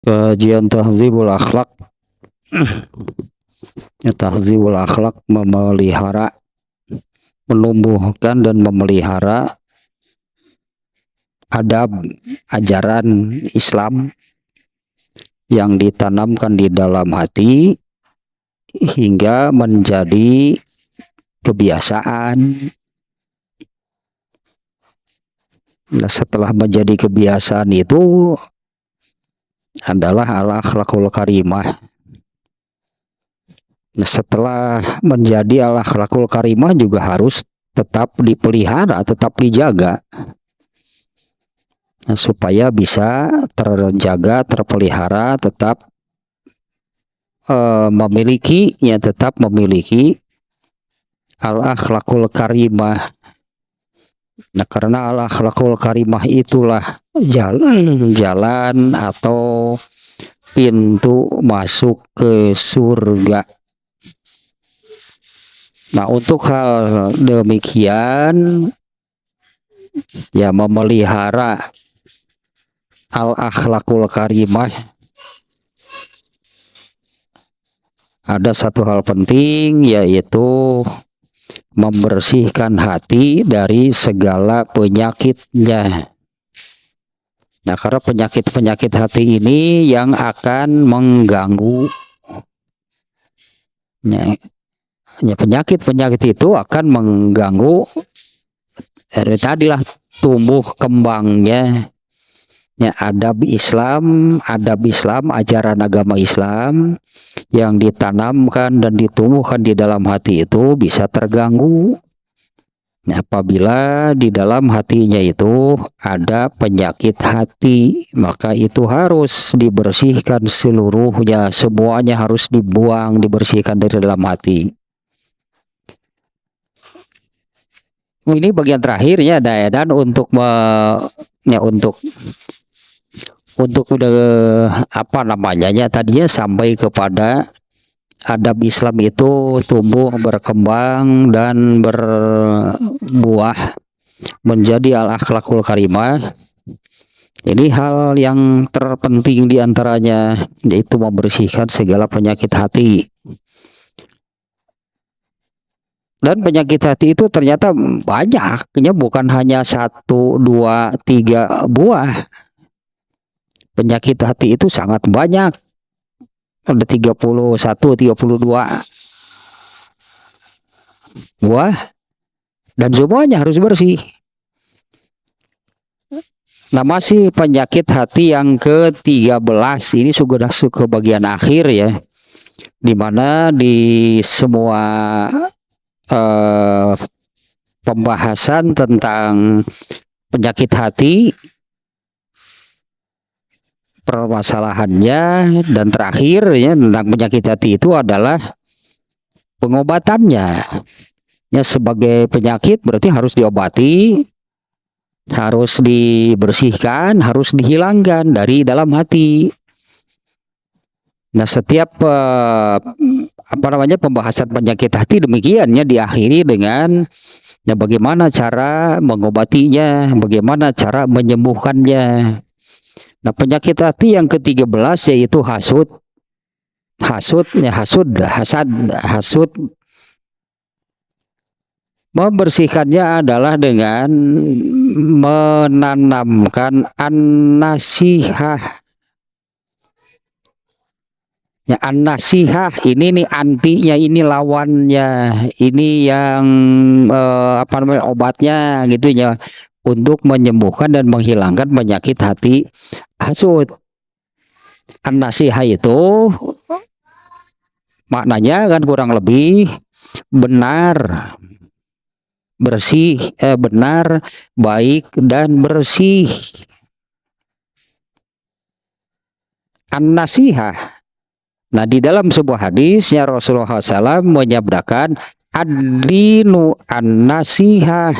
Kajian Tahzibul Akhlak. Ya, Tahzibul Akhlak memelihara, menumbuhkan dan memelihara adab ajaran Islam yang ditanamkan di dalam hati hingga menjadi kebiasaan. Nah, setelah menjadi kebiasaan itu adalah al-akhlakul karimah. Nah, setelah menjadi al-akhlakul karimah juga harus tetap dipelihara, tetap dijaga. Nah, supaya bisa terjaga, terpelihara, tetap tetap memiliki al-akhlakul karimah. Nah, karena al-akhlakul karimah itulah jalan atau pintu masuk ke surga. Nah, untuk hal demikian ya, memelihara al-akhlakul karimah, ada satu hal penting, yaitu membersihkan hati dari segala penyakitnya. Nah, karena penyakit-penyakit hati ini yang akan mengganggu, penyakit-penyakit itu akan mengganggu tadilah tumbuh kembangnya adab Islam, ajaran agama Islam yang ditanamkan dan ditumbuhkan di dalam hati itu bisa terganggu. Nah, apabila di dalam hatinya itu ada penyakit hati, maka itu harus dibersihkan seluruhnya, semuanya harus dibuang, dibersihkan dari dalam hati. Ini bagian terakhirnya, dan untuk tadinya sampai kepada adab Islam itu tumbuh, berkembang dan berbuah menjadi al-akhlakul karimah. Ini hal yang terpenting diantaranya, yaitu membersihkan segala penyakit hati. Dan penyakit hati itu ternyata banyaknya, bukan hanya 1, 2, 3 buah. Penyakit hati itu sangat banyak. Ada 31, 32 buah, dan semuanya harus bersih. Nah, masih penyakit hati yang ke-13, ini sudah ke bagian akhir ya, dimana di semua pembahasan tentang penyakit hati, permasalahannya dan terakhir ya tentang penyakit hati itu adalah pengobatannya. Ya, sebagai penyakit berarti harus diobati, harus dibersihkan, harus dihilangkan dari dalam hati. Nah, setiap pembahasan penyakit hati demikiannya diakhiri dengan bagaimana cara mengobatinya, bagaimana cara menyembuhkannya. Nah, penyakit hati yang ke-13 yaitu hasud. Hasud. Membersihkannya adalah dengan menanamkan an-nasihah. Ya, an-nasihah ini nih antinya, ini lawannya, ini yang obatnya gitu ya, untuk menyembuhkan dan menghilangkan penyakit hati hasud. An-nasihah itu maknanya kan kurang lebih benar, bersih, benar, baik dan bersih. An-nasihah. Nah, di dalam sebuah hadisnya Rasulullah SAW menyabdakan ad-dinu an-nasihah.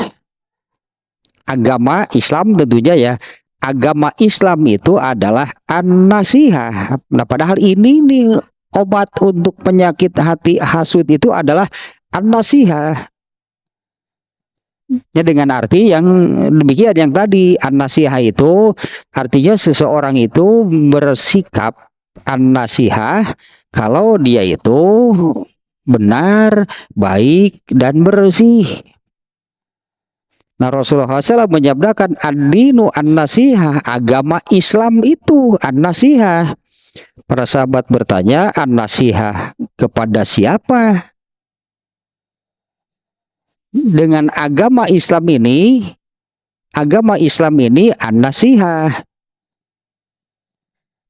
Agama Islam tentunya ya, agama Islam itu adalah an-nasihah. Nah, padahal ini nih obat untuk penyakit hati hasud itu adalah an-nasihah. Ya, dengan arti yang demikian yang tadi an-nasihah itu artinya seseorang itu bersikap an-nasihah kalau dia itu benar, baik dan bersih. Nah, Rasulullah SAW menyabdakan ad-dinu an-nasihah, agama Islam itu an-nasihah. Para sahabat bertanya, an-nasihah kepada siapa? Dengan agama Islam ini an-nasihah,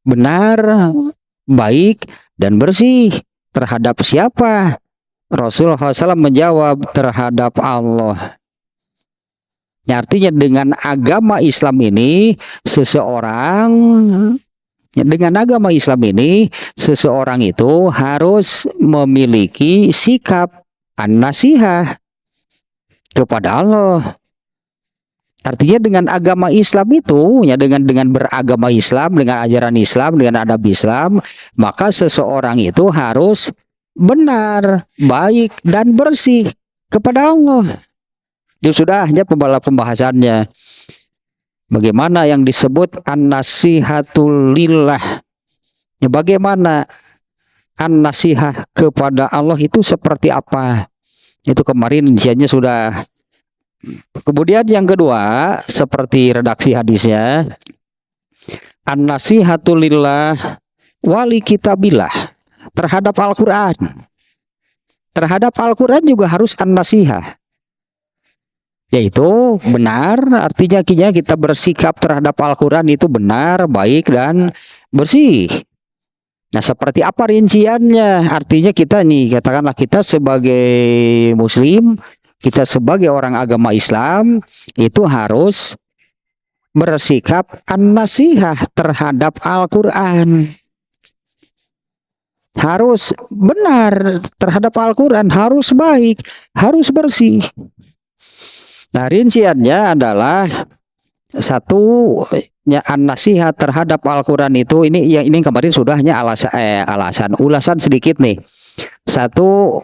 benar, baik dan bersih. Terhadap siapa? Rasulullah SAW menjawab, terhadap Allah. Ya, artinya dengan agama Islam ini seseorang itu harus memiliki sikap an-nasihah kepada Allah. Artinya dengan agama Islam itu, ya dengan beragama Islam, dengan ajaran Islam, dengan adab Islam, maka seseorang itu harus benar, baik dan bersih kepada Allah. Itu sudah hanya pembahasannya. Bagaimana yang disebut an-nasihatul lillah. Ya, bagaimana an-nasihah kepada Allah itu seperti apa? Itu kemarin insianya sudah. Kemudian yang kedua, seperti redaksi hadisnya, an-nasihatul lillah wali kitabillah, terhadap Al-Quran. Terhadap Al-Quran juga harus an-nasihah. Yaitu benar, artinya kita bersikap terhadap Al-Quran itu benar, baik dan bersih. Nah, seperti apa rinciannya? Artinya kita nih, katakanlah kita sebagai muslim, kita sebagai orang agama Islam itu harus bersikap an-nasihah terhadap Al-Quran. Harus benar terhadap Al-Quran, harus baik, harus bersih. Nah, rinciannya adalah satu, ya, an-nasihat terhadap Al-Quran itu ini kemarin sudahnya ulasan sedikit nih. Satu,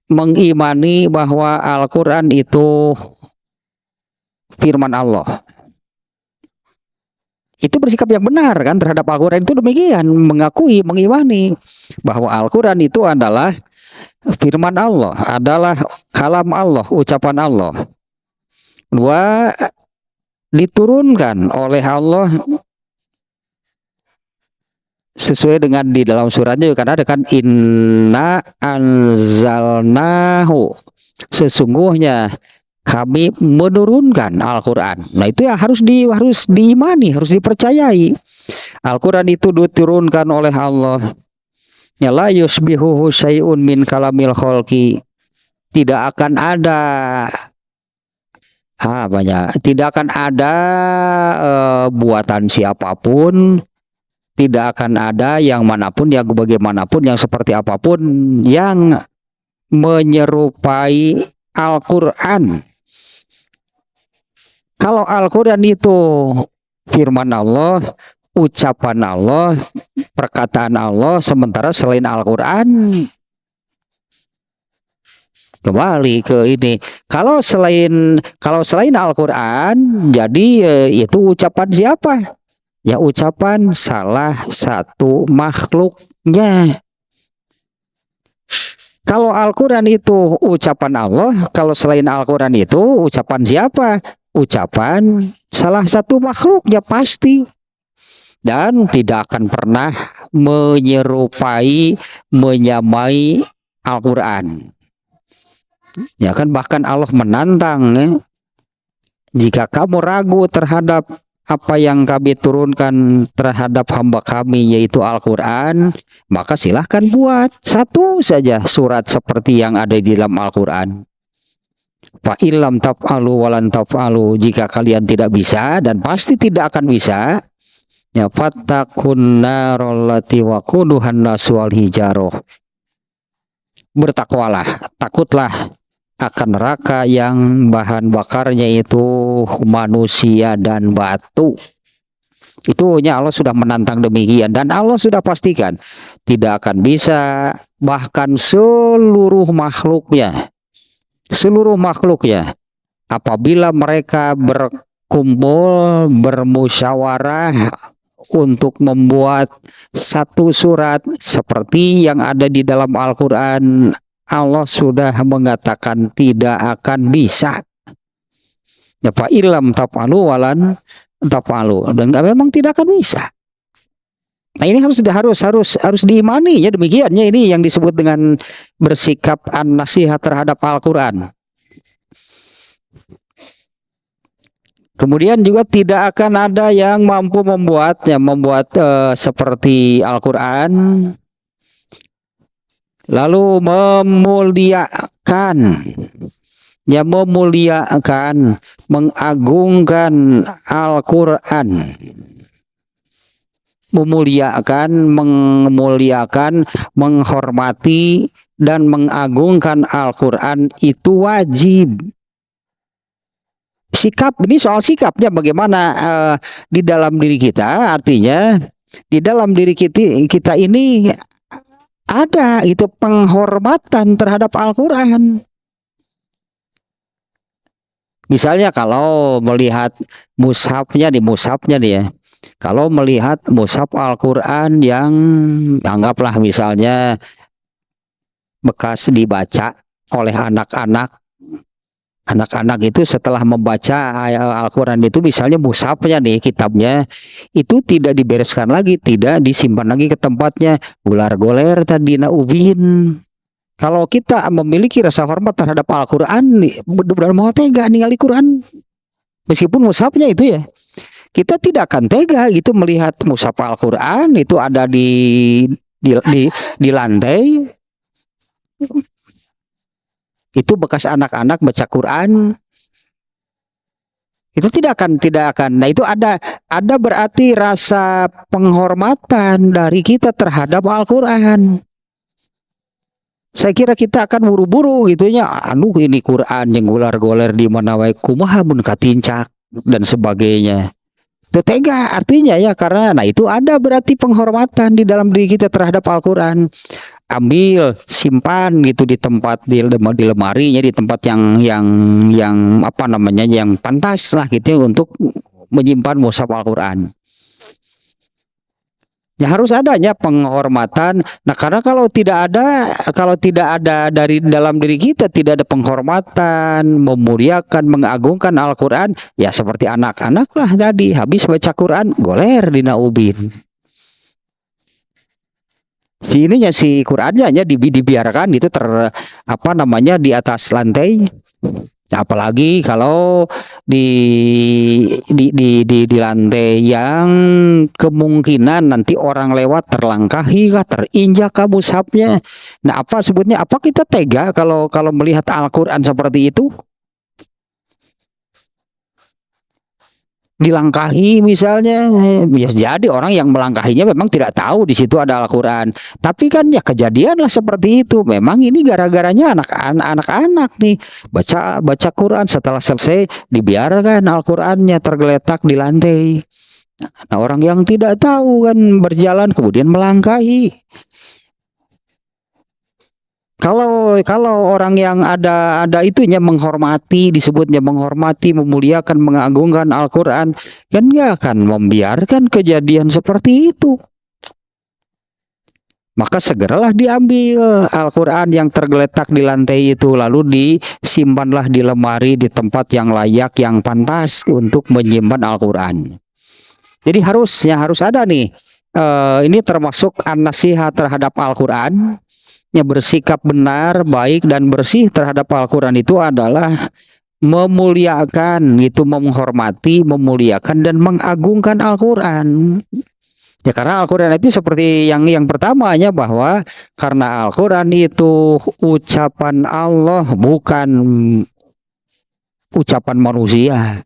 mengimani bahwa Al-Quran itu firman Allah. Itu bersikap yang benar kan terhadap Al-Quran itu demikian, mengimani bahwa Al-Quran itu adalah firman Allah, adalah kalam Allah, ucapan Allah. Dua, diturunkan oleh Allah sesuai dengan di dalam suratnya karena ada kan inna anzalnahu, sesungguhnya kami menurunkan Al-Quran. Nah, itu ya harus diimani, harus dipercayai. Al-Quran itu diturunkan oleh Allah. Ya, la yusbihuhu syai'un min kalamil khalqi. Tidak akan ada buatan siapapun, tidak akan ada yang manapun, yang bagaimanapun, yang seperti apapun yang menyerupai Al-Quran. Kalau Al-Quran itu firman Allah, ucapan Allah, perkataan Allah, sementara selain Al-Quran, kembali ke ini. Kalau selain Al-Quran, jadi itu ucapan siapa? Ya, ucapan salah satu makhluknya. Kalau Al-Quran itu ucapan Allah, kalau selain Al-Quran itu ucapan siapa? Ucapan salah satu makhluknya pasti. Dan tidak akan pernah menyerupai, menyamai Al-Quran. Ya kan, bahkan Allah menantang, ya, jika kamu ragu terhadap apa yang kami turunkan terhadap hamba kami yaitu Al-Quran, maka silahkan buat satu saja surat seperti yang ada di dalam Al-Quran. Fa illam taf'alu walan taf'alu, jika kalian tidak bisa dan pasti tidak akan bisa, ya fattaqun narallati waquduhan nas wal hijarah, bertakwalah, takutlah akan neraka yang bahan bakarnya itu manusia dan batu. Itu Allah sudah menantang demikian, dan Allah sudah pastikan tidak akan bisa, bahkan seluruh makhluknya apabila mereka berkumpul bermusyawarah untuk membuat satu surat seperti yang ada di dalam Al-Quran, Allah sudah mengatakan tidak akan bisa. Ya fa ilam tafalu walan tafalu, dan memang tidak akan bisa. Nah ini harus diimani ya, demikiannya ini yang disebut dengan bersikap an-nasihat terhadap Al-Quran. Kemudian juga tidak akan ada yang mampu membuat seperti Al-Quran, lalu memuliakan, mengagungkan Al-Quran, memuliakan, menghormati dan mengagungkan Al-Quran itu wajib. Sikap, ini soal sikapnya bagaimana di dalam diri kita, artinya di dalam diri kita ini ada itu penghormatan terhadap Al-Quran. Misalnya kalau melihat mushafnya nih ya, kalau melihat mushaf Al-Quran yang anggaplah misalnya bekas dibaca oleh anak-anak itu setelah membaca Al-Quran itu, misalnya mushafnya nih, kitabnya itu tidak dibereskan lagi, tidak disimpan lagi ke tempatnya, gular-goler tadi ubin. Kalau kita memiliki rasa hormat terhadap Al-Quran, benar-benar mau tega ningali Quran meskipun mushafnya itu ya, kita tidak akan tega gitu melihat mushaf Al-Quran itu ada di lantai, itu bekas anak-anak baca Quran, itu tidak akan. Nah itu ada berarti rasa penghormatan dari kita terhadap Al-Quran. Saya kira kita akan buru-buru gitunya, ini Quran yang goler-goler di mana wae kumaha mun katincak dan sebagainya. Itu tega artinya ya, karena nah itu ada berarti penghormatan di dalam diri kita terhadap Al-Quran. Ambil, simpan gitu di tempat di lemarinya, di tempat yang apa namanya, yang pantas lah gitu untuk menyimpan mushaf Al-Quran. Ya harus adanya penghormatan. Nah karena kalau tidak ada dari dalam diri kita, tidak ada penghormatan, memuliakan, mengagungkan Al-Quran, ya seperti anak-anak lah tadi, habis baca Quran goler dina ubin. Si Qurannya hanya dibiarkan itu di atas lantai. Apalagi kalau di lantai yang kemungkinan nanti orang lewat terlangkahi kah, terinjak kah mushafnya. Nah apa sebutnya, apa kita tega kalau melihat Al-Quran seperti itu? Dilangkahi misalnya, bisa jadi orang yang melangkahinya memang tidak tahu di situ ada Al-Quran, tapi kan ya kejadian lah seperti itu. Memang ini gara-garanya anak-anak nih baca Quran, setelah selesai dibiarkan Al-Qurannya tergeletak di lantai. Nah orang yang tidak tahu kan berjalan kemudian melangkahi. Kalau orang yang ada itunya menghormati, disebutnya menghormati, memuliakan, mengagungkan Al-Quran, kan nggak akan membiarkan kejadian seperti itu. Maka segeralah diambil Al-Quran yang tergeletak di lantai itu, lalu disimpanlah di lemari di tempat yang layak, yang pantas untuk menyimpan Al-Quran. Jadi harus ada nih, ini termasuk an-nasihat terhadap Al-Quran. Bersikap benar, baik dan bersih terhadap Al-Quran itu adalah memuliakan, itu menghormati, memuliakan dan mengagungkan Al-Quran. Ya karena Al-Quran itu seperti yang pertamanya, bahwa karena Al-Quran itu ucapan Allah, bukan ucapan manusia.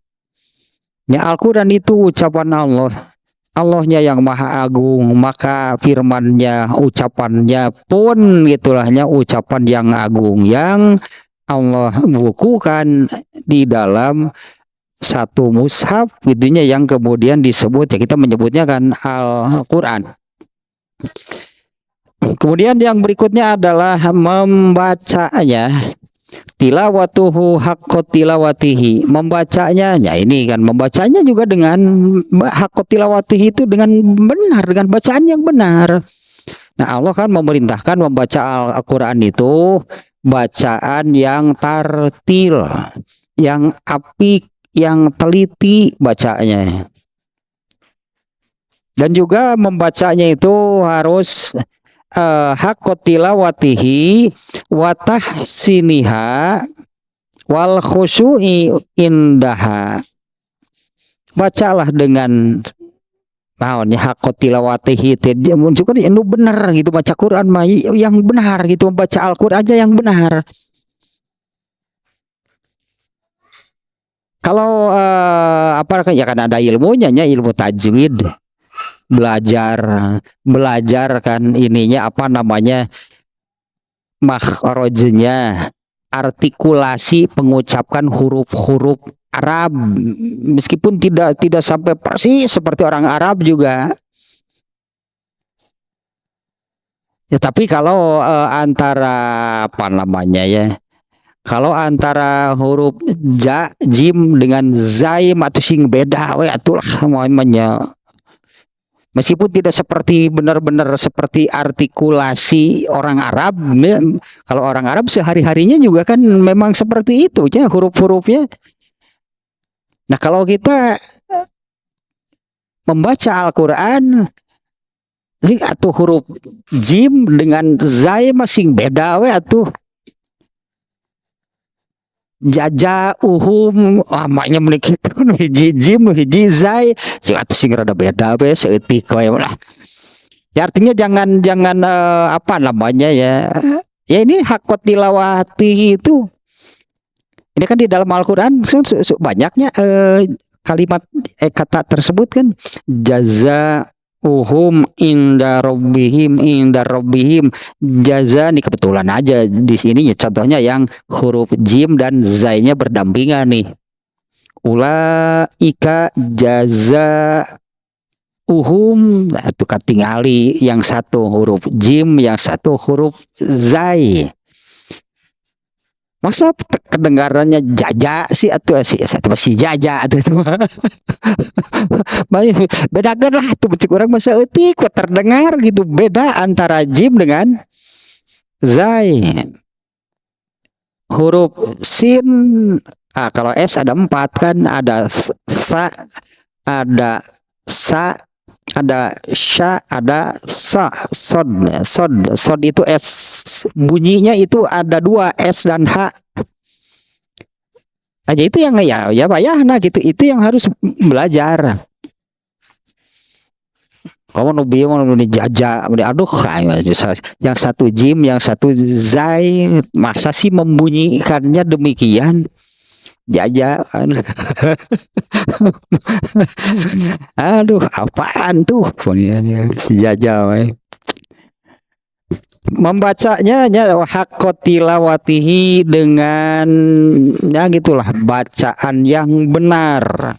Ya Al-Quran itu ucapan Allah. Allahnya yang maha agung, maka firmannya, ucapannya pun gitulahnya ucapan yang agung, yang Allah bukukan di dalam satu mushaf gitunya, yang kemudian disebut, ya kita menyebutnya kan Al-Quran. Kemudian yang berikutnya adalah membacanya. tilawatuhu haqqo tilawatihi, membacanya, ya ini kan membacanya juga dengan haqqo tilawatihi itu dengan benar, dengan bacaan yang benar. Nah, Allah kan memerintahkan membaca Al-Qur'an itu bacaan yang tartil, yang apik, yang teliti bacanya. Dan juga membacanya itu harus haqqo tilawatihi wa tahsiniha wal khusyu'i indaha. Bacalah dengan naonnya haqqo tilawatihi, juga anu bener gitu, baca Quran mah yang benar gitu, membaca Al-Qur'an aja yang benar. Kalau apa ya, kan ada ilmunya, ilmu tajwid, belajar kan ininya apa namanya, makhrajnya, artikulasi pengucapkan huruf-huruf Arab, meskipun tidak sampai persis seperti orang Arab juga. Ya, tapi kalau antara apa namanya ya, kalau antara huruf ja, jim dengan zai atau sing beda we atulah namanya. Meskipun tidak seperti benar-benar seperti artikulasi orang Arab, kalau orang Arab sehari-harinya juga kan memang seperti itu ya huruf-hurufnya. Nah, kalau kita membaca Al-Qur'an atau huruf jim dengan zai masing beda we atuh. Jaja uhum amanya meuli kitu, hiji jim hiji zai sing rada beda we seeutik we lah. Ya artinya jangan apa namanya ya. Ya ini haqqo tilawati itu. Ini kan di dalam Al-Qur'an banyaknya kalimat kata tersebut kan, jaza uhum inda rabbihim jaza, nih kebetulan aja di sini ya contohnya yang huruf jim dan zainya berdampingan nih, ulaika jaza uhum, itu katingali yang satu huruf jim, yang satu huruf zai. Masa kedengarannya jaja sih atau si jaja atau itu bedakan lah tuh, becek orang masa etik kok terdengar gitu beda antara jim dengan zai. Huruf sin, kalau s ada 4 kan, ada sa, ada sa, ada sya, ada sa, sod itu s, bunyinya itu ada 2 s dan h aja, itu yang ya bayahna gitu, itu yang harus belajar. Kamu nubi mau jaja, aduh yang satu jim, yang satu zai, masa sih membunyikannya demikian, jaja. Aduh, apaan tuh si jaja we. Membacanya haqqo tilawatihi, dengan ya gitulah bacaan yang benar.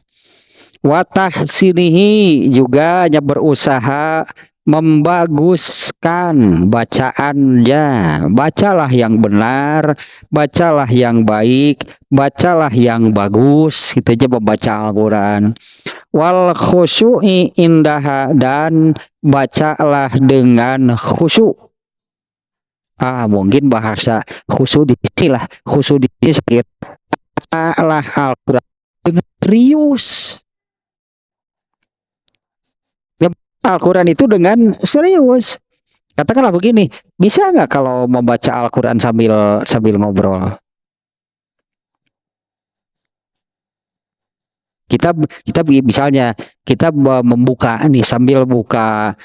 Watah sinihi, juga berusaha membaguskan bacaannya. Bacalah yang benar, bacalah yang baik, bacalah yang bagus, gitu aja membaca Al-Quran. Wal khusyu'i indaha, dan bacalah dengan khusyuk. Mungkin bahasa khusyuk lah, khusyuk bacalah Al-Quran dengan serius. Al-Quran itu dengan serius. Katakanlah begini, bisa nggak kalau membaca Al-Quran sambil ngobrol? Kita misalnya kita membuka nih, sambil buka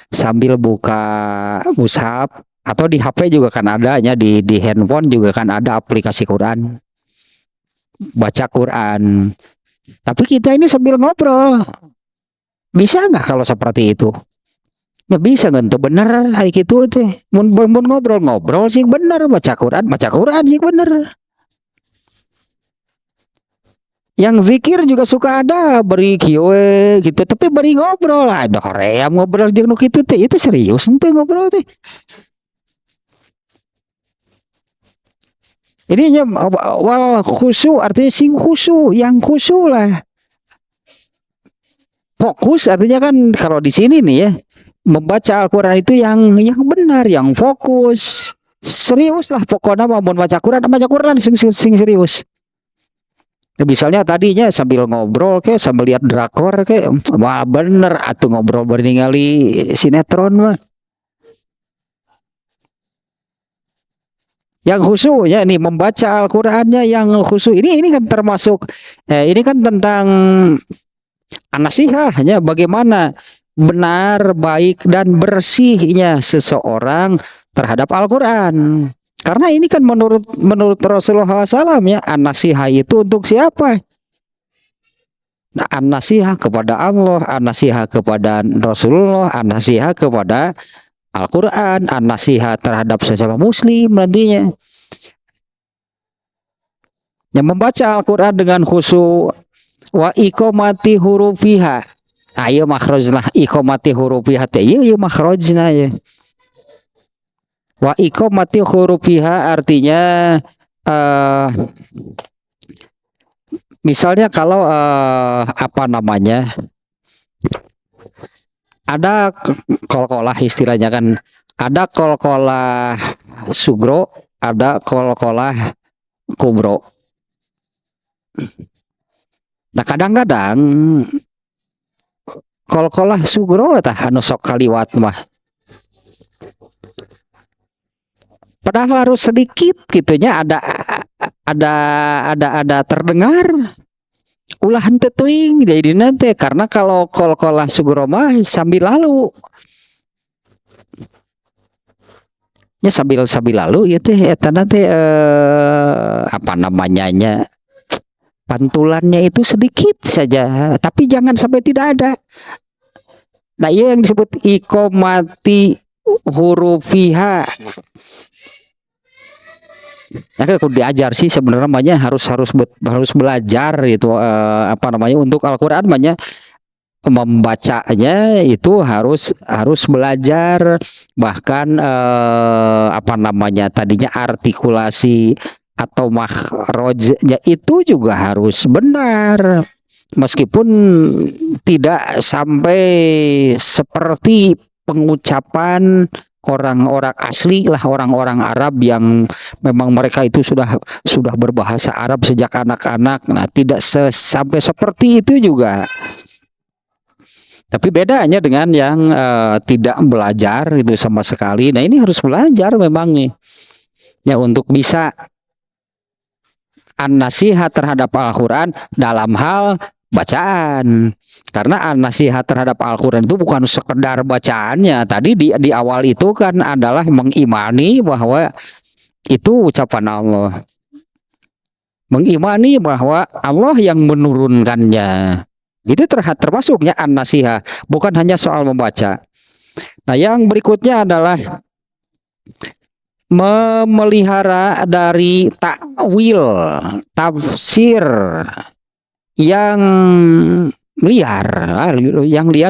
mushaf, atau di HP juga kan adanya, di handphone juga kan ada aplikasi Quran, baca Quran. Tapi kita ini sambil ngobrol, bisa nggak kalau seperti itu? Ya bisa kan tuh, bener hari gitu teh. Mun ngobrol sih bener, baca Quran sih bener. Yang zikir juga suka ada beri kieu gitu, tapi beri ngobrol ada hoream ngobrol jeung nu kitu teh, itu serius ente ngobrol teh. Ininya wal khusyuk artinya sing khusyuk, yang khusyuk lah. Fokus artinya kan kalau di sini nih ya, membaca Al-Qur'an itu yang benar, yang fokus. Serius lah pokoknya mau baca Quran sing serius. Nah, misalnya tadinya sambil ngobrol ke sambil lihat drakor ke wah bener atuh ngobrol ningali sinetron mah. Yang khusyuk ya nih membaca Al-Qur'annya yang khusyuk. Ini kan termasuk ini kan tentang an-nasihah ya bagaimana benar, baik dan bersihnya seseorang terhadap Al-Qur'an. Karena ini kan menurut Rasulullah SAW ya an-nasihah itu untuk siapa? Nah, an-nasihah kepada Allah, an-nasihah kepada Rasulullah, an-nasihah kepada Al-Quran, an-nasihah terhadap sesama muslim nantinya. Yang membaca Al-Quran dengan khusyuk wa iqamati hurufiha. Ayo makhrajna iqamati hurufiha teh ieu makhrajna ya. Wa iqamati hurufiha artinya misalnya kalau apa namanya? Ada kol-kolah istilahnya kan, ada kol-kolah sugro, ada kol-kolah kubro. Nah kadang-kadang kol-kolah sugro tah anu sok kaliwat mah. Padahal harus sedikit gitunya ada terdengar ulah henteu teuing jadi nanti karena kalau kol-kolah sugro mah sambil lalu nya sambil lalu ya teh eta nanti apa namanya nya pantulannya itu sedikit saja tapi jangan sampai tidak ada. Nah iya yang disebut iqamati hurufiha. Nah kan kalau diajar sih sebenarnya namanya harus belajar gitu apa namanya untuk Al-Qur'an namanya membacanya itu harus belajar bahkan apa namanya tadinya artikulasi atau makhrajnya itu juga harus benar meskipun tidak sampai seperti pengucapan orang-orang asli lah orang-orang Arab yang memang mereka itu sudah berbahasa Arab sejak anak-anak. Nah, tidak sampai seperti itu juga. Tapi bedanya dengan yang tidak belajar itu sama sekali. Nah, ini harus belajar memang nih. Ya untuk bisa an-nasihat terhadap Al-Qur'an dalam hal bacaan. Karena nasihat terhadap Al-Quran itu bukan sekedar bacaannya. Tadi di awal itu kan adalah mengimani bahwa itu ucapan Allah. Mengimani bahwa Allah yang menurunkannya. Itu termasuknya an-nasihat. Bukan hanya soal membaca. Nah yang berikutnya adalah memelihara dari takwil, tafsir yang liar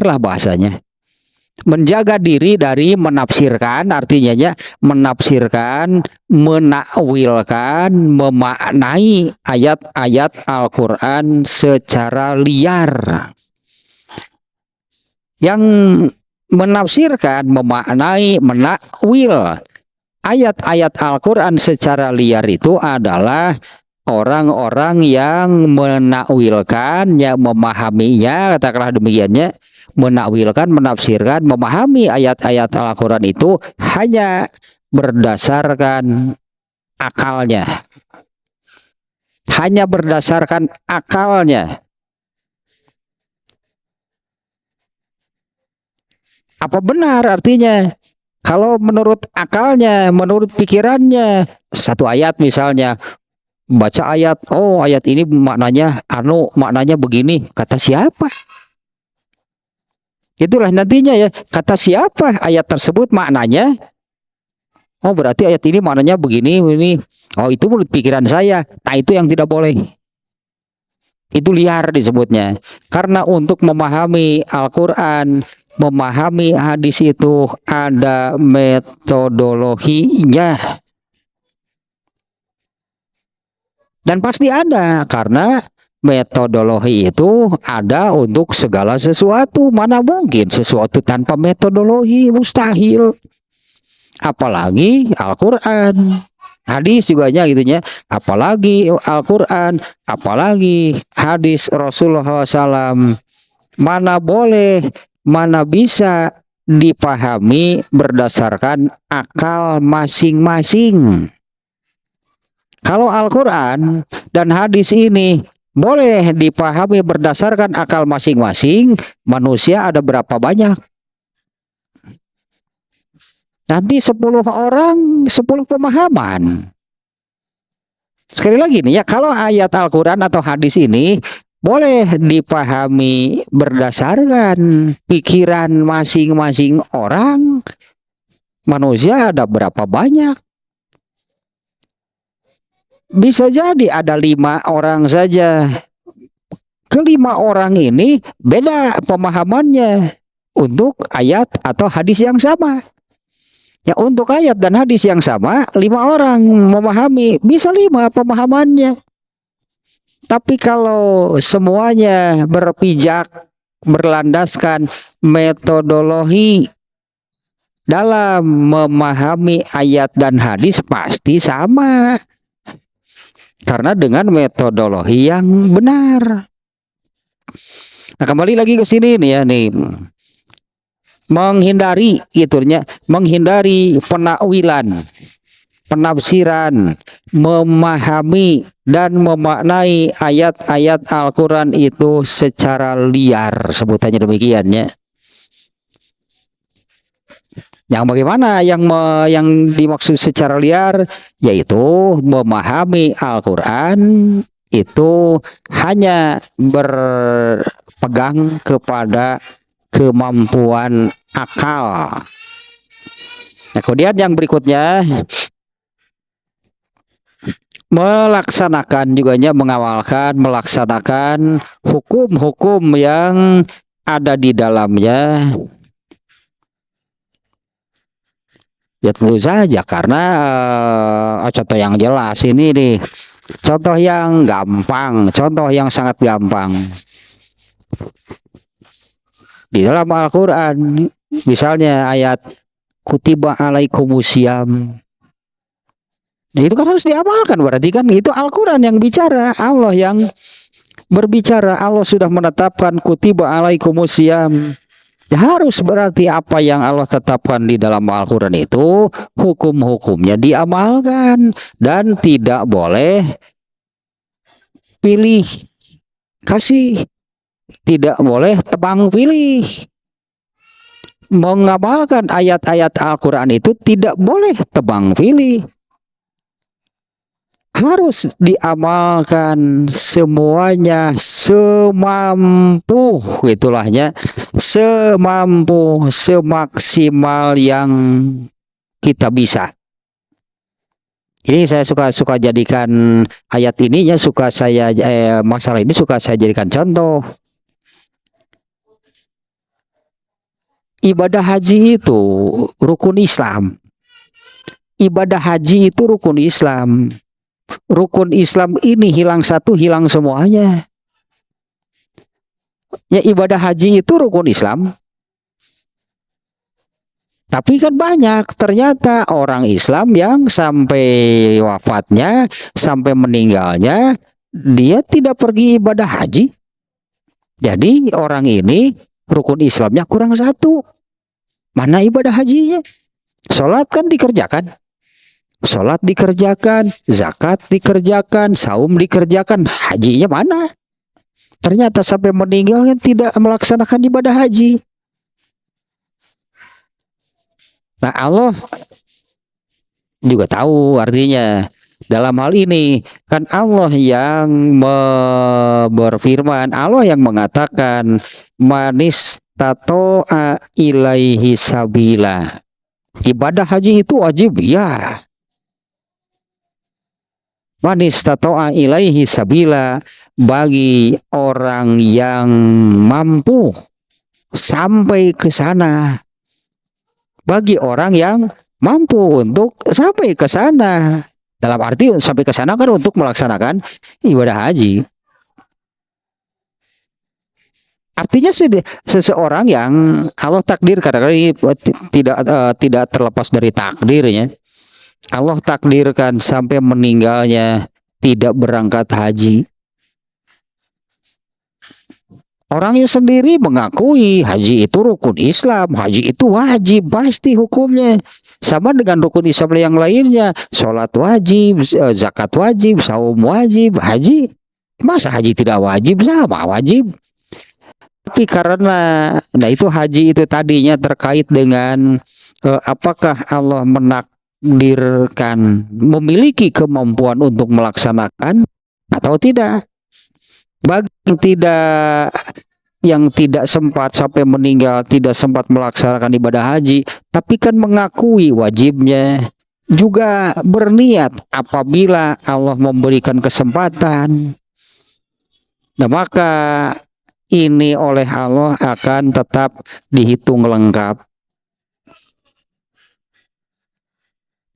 lah bahasanya. Menjaga diri dari menafsirkan, artinya ya menafsirkan, menakwilkan, memaknai ayat-ayat Al-Qur'an secara liar. Yang menafsirkan, memaknai, menakwil ayat-ayat Al-Qur'an secara liar itu adalah orang-orang yang menakwilkan, yang memahaminya, katakanlah demikiannya, menakwilkan, menafsirkan, memahami ayat-ayat Al-Quran itu hanya berdasarkan akalnya. Hanya berdasarkan akalnya. Apa benar artinya? Kalau menurut akalnya, menurut pikirannya, satu ayat misalnya, baca ayat, oh ayat ini maknanya maknanya begini, kata siapa? Itulah nantinya ya, kata siapa ayat tersebut maknanya? Oh berarti ayat ini maknanya begini, ini. Oh itu menurut pikiran saya. Nah itu yang tidak boleh. Itu liar disebutnya. Karena untuk memahami Al-Quran, memahami hadis itu ada metodologinya. Dan pasti ada, karena metodologi itu ada untuk segala sesuatu. Mana mungkin sesuatu tanpa metodologi, mustahil. Apalagi Al-Quran, hadis juga gitu ya. Apalagi Al-Quran, apalagi hadis Rasulullah SAW. Mana boleh, mana bisa dipahami berdasarkan akal masing-masing. Kalau Al-Quran dan hadis ini boleh dipahami berdasarkan akal masing-masing, manusia ada berapa banyak? Nanti 10 orang, 10 pemahaman. Sekali lagi nih ya, kalau ayat Al-Quran atau hadis ini boleh dipahami berdasarkan pikiran masing-masing orang, manusia ada berapa banyak? Bisa jadi ada 5 orang saja. Kelima orang ini beda pemahamannya untuk ayat atau hadis yang sama. Ya, untuk ayat dan hadis yang sama, 5 orang memahami, bisa 5 pemahamannya. Tapi kalau semuanya berpijak, berlandaskan metodologi dalam memahami ayat dan hadis, pasti sama. Karena dengan metodologi yang benar. Nah, kembali lagi ke sini nih ya nih. Menghindari gitunya, menghindari penakwilan, penafsiran, memahami dan memaknai ayat-ayat Al-Quran itu secara liar, sebutannya demikian ya. Yang bagaimana yang dimaksud secara liar, yaitu memahami Al-Quran itu hanya berpegang kepada kemampuan akal. Nah, kemudian yang berikutnya, melaksanakan juganya, mengawalkan, melaksanakan hukum-hukum yang ada di dalamnya. Ya tentu saja, karena contoh yang jelas ini nih, contoh yang gampang, contoh yang sangat gampang. Di dalam Al-Quran, misalnya ayat kutiba alaikumusiyam, itu kan harus diamalkan, berarti kan itu Al-Quran yang bicara, Allah yang berbicara. Allah sudah menetapkan kutiba alaikumusiyam, ya harus berarti apa yang Allah tetapkan di dalam Al-Quran itu hukum-hukumnya diamalkan, dan tidak boleh pilih kasih, tidak boleh tebang pilih. Mengamalkan ayat-ayat Al-Quran itu tidak boleh tebang pilih, harus diamalkan semuanya semampu, gitulahnya, semampu, semaksimal yang kita bisa. Ini saya suka jadikan ayat ini ya, masalah ini suka saya jadikan contoh. Ibadah haji itu rukun Islam. Ibadah haji itu rukun Islam. Rukun Islam ini hilang satu, hilang semuanya. Ya, ibadah haji itu rukun Islam. Tapi kan banyak ternyata orang Islam yang sampai wafatnya, sampai meninggalnya, dia tidak pergi ibadah haji. Jadi orang ini rukun Islamnya kurang satu. Mana ibadah hajinya? Sholat kan dikerjakan. Sholat dikerjakan, zakat dikerjakan, saum dikerjakan, hajinya mana? Ternyata sampai meninggalnya tidak melaksanakan ibadah haji. Nah, Allah juga tahu artinya. Dalam hal ini kan Allah yang berfirman, Allah yang mengatakan manis tato'a ilaihi sabila. Ibadah haji itu wajib ya. Manis tato'a ilaihi sabila, bagi orang yang mampu sampai ke sana. Bagi orang yang mampu untuk sampai ke sana. Dalam arti sampai ke sana kan untuk melaksanakan ibadah haji. Artinya seseorang yang Allah takdir, kadang-kadang tidak terlepas dari takdirnya. Allah takdirkan sampai meninggalnya tidak berangkat haji. Orangnya sendiri mengakui haji itu rukun Islam, haji itu wajib, pasti hukumnya. Sama dengan rukun Islam yang lainnya, sholat wajib, zakat wajib, saum wajib, haji. Masa haji tidak wajib? Sama wajib. Tapi karena, nah itu haji itu tadinya terkait dengan apakah Allah menakdirkan memiliki kemampuan untuk melaksanakan atau tidak. Bagi yang tidak sempat sampai meninggal, tidak sempat melaksanakan ibadah haji, tapi kan mengakui wajibnya, juga berniat apabila Allah memberikan kesempatan, nah maka ini oleh Allah akan tetap dihitung lengkap.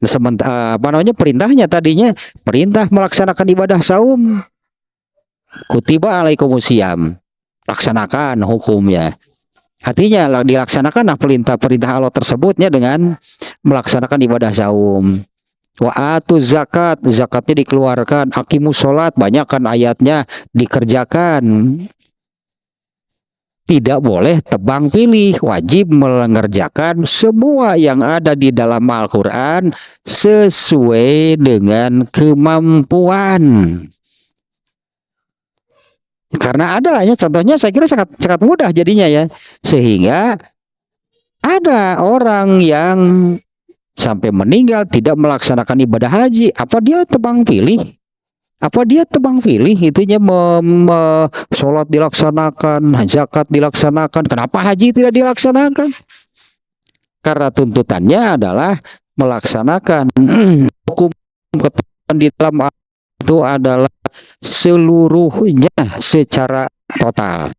Sementara perintahnya tadinya perintah melaksanakan ibadah saum, kutiba alaikumusiyam, laksanakan hukumnya. Artinya dilaksanakan perintah Allah tersebutnya dengan melaksanakan ibadah saum. Wa atu zakat, zakatnya dikeluarkan. Aqimus sholat, banyakkan ayatnya dikerjakan. Tidak boleh tebang pilih, wajib mengerjakan semua yang ada di dalam Al-Quran sesuai dengan kemampuan. Karena ada ya, contohnya saya kira sangat mudah jadinya ya, sehingga ada orang yang sampai meninggal tidak melaksanakan ibadah haji. Apa dia tebang pilih? Apa dia tebang pilih? Itunya sholat dilaksanakan, zakat dilaksanakan. Kenapa haji tidak dilaksanakan? Karena tuntutannya adalah melaksanakan hukum di dalam itu adalah seluruhnya secara total.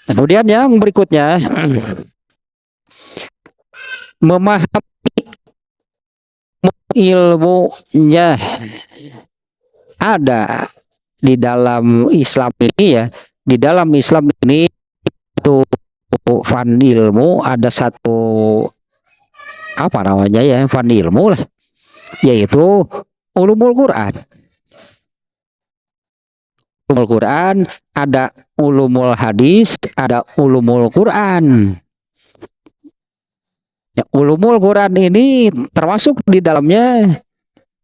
Kemudian yang berikutnya, memahami ilmunya ada di dalam Islam ini ya. Di dalam Islam ini itu fan ilmu, ada satu apa namanya ya, fan ilmu lah, yaitu ulumul Quran. Ulumul Quran, ada ulumul hadis, ada ulumul Quran. Ya, ulumul Quran ini termasuk di dalamnya,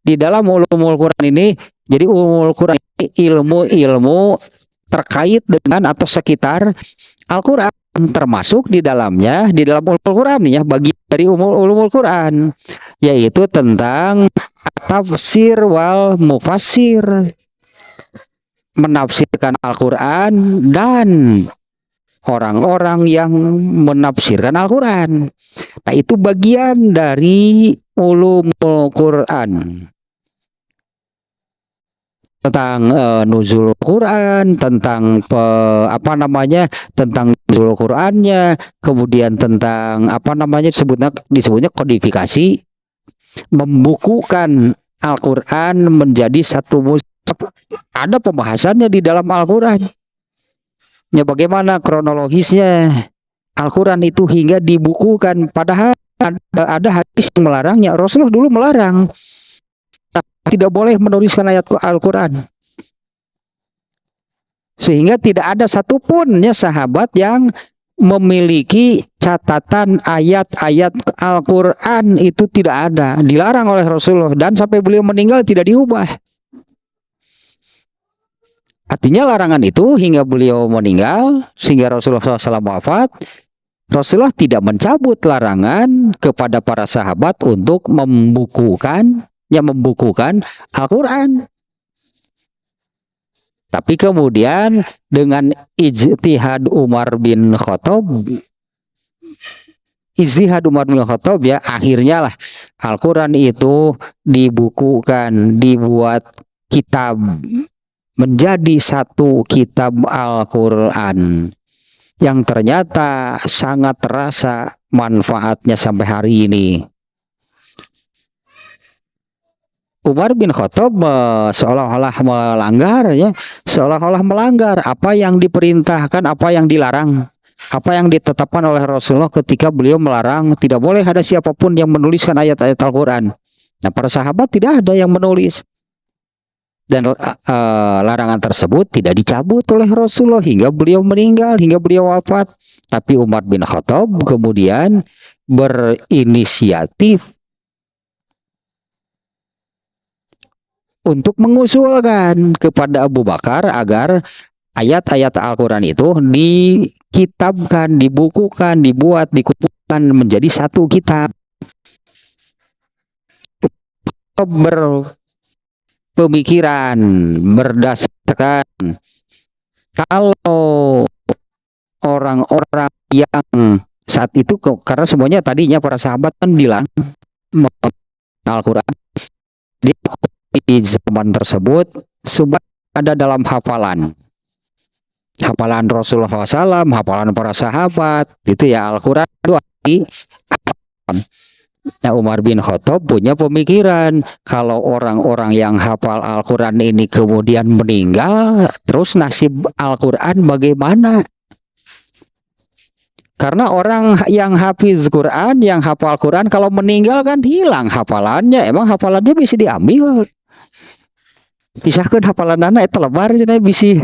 di dalam ulumul Quran ini, jadi ulumul Quran ini ilmu-ilmu terkait dengan atau sekitar Al-Quran, termasuk di dalamnya, di dalam ulumul Quran ya, bagian dari ulumul Quran, yaitu tentang tafsir wal mufassir, menafsirkan Al-Quran dan orang-orang yang menafsirkan Al-Quran. Nah, itu bagian dari ulumul Quran. Tentang nuzul Quran, tentang tentang nuzul Qurannya, kemudian tentang disebutnya kodifikasi, membukukan Al-Quran menjadi satu mushaf. Ada pembahasannya di dalam Al-Quran. Ya, bagaimana kronologisnya Al-Quran itu hingga dibukukan, padahal ada hadis yang melarangnya. Rasulullah dulu melarang tidak boleh menuliskan ayat Al-Quran, sehingga tidak ada satupun ya sahabat yang memiliki catatan ayat-ayat Al-Quran, itu tidak ada, dilarang oleh Rasulullah, dan sampai beliau meninggal tidak diubah. Artinya larangan itu hingga beliau meninggal, sehingga Rasulullah SAW wafat, Rasulullah tidak mencabut larangan kepada para sahabat untuk membukukan Al-Quran. Tapi kemudian dengan ijtihad Umar bin Khattab ya, akhirnya lah Al-Quran itu dibukukan, dibuat kitab, menjadi satu kitab Al-Quran yang ternyata sangat terasa manfaatnya sampai hari ini. Umar bin Khattab seolah-olah melanggar ya, seolah-olah melanggar apa yang diperintahkan, apa yang dilarang, apa yang ditetapkan oleh Rasulullah ketika beliau melarang tidak boleh ada siapapun yang menuliskan ayat-ayat Al-Qur'an. Nah, para sahabat tidak ada yang menulis. Dan larangan tersebut tidak dicabut oleh Rasulullah hingga beliau meninggal, hingga beliau wafat. Tapi Umar bin Khattab kemudian berinisiatif untuk mengusulkan kepada Abu Bakar agar ayat-ayat Al-Quran itu dikitabkan, dibukukan, dibuat, dikumpulkan menjadi satu kitab. Berpemikiran berdasarkan kalau orang-orang yang saat itu, karena semuanya tadinya para sahabat kan bilang Al-Quran di zaman tersebut semua ada dalam hafalan Rasulullah SAW, hafalan para sahabat, itu ya Al-Quran itu. Nah, Umar bin Khattab punya pemikiran kalau orang-orang yang hafal Al-Quran ini kemudian meninggal, terus nasib Al-Quran bagaimana? Karena orang yang hafiz Quran, yang hafal Quran, kalau meninggal kan hilang hafalannya. Emang hafalannya bisa diambil? Pisahkan hafalan anak itu lebar bisa.